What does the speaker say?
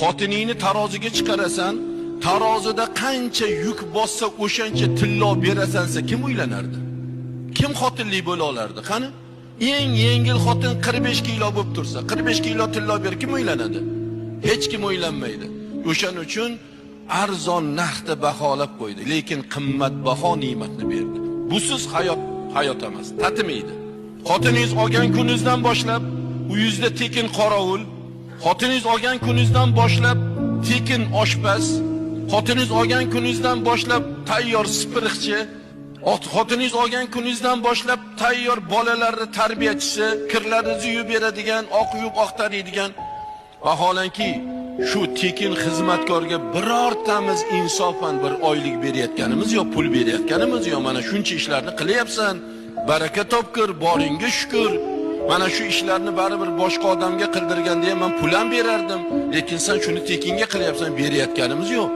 Xotiningni taroziga chiqarasan, tarozida qancha yuk bossa o'shancha tillo berasansa kim uylanardi? Kim xotinlik bo'la olardi? Qani? Eng yengil xotin 45 kilo bo'lib tursa, 45 kilo tillo ber kim uylanadi? Hech kim uylanmaydi. O'shaning uchun arzon narxda baholab qo'ydi, lekin qimmatbaho ne'matni berdi. Busiz hayot emas, tatimaydi. Xotiningiz olgan kuningizdan boshlab uyingizda tekin qorovul, xotiningiz olgan kuningizdan boshlab tekin oshpaz, xotiningiz olgan kuningizdan boshlab tayyor sipiriqchi, xotiningiz olgan kuningizdan boshlab tayyor bolalarni tarbiyachisi, kirlaringizni yuvib beradigan, oq yuvib oq taraydigan. Vaholanki shu tekin xizmatkorga birortamiz insofan bir oylik berayotganimiz yo pul berayotganimiz yo mana shuncha ishlarni qilyapsan, baraka topkir, boringga shukr. Mana shu ishlarni baribir boshqa odamga qildirganda ham men pul ham berardim, lekin sen shuni tekinga qilyapsan, berayotganimiz yo'q.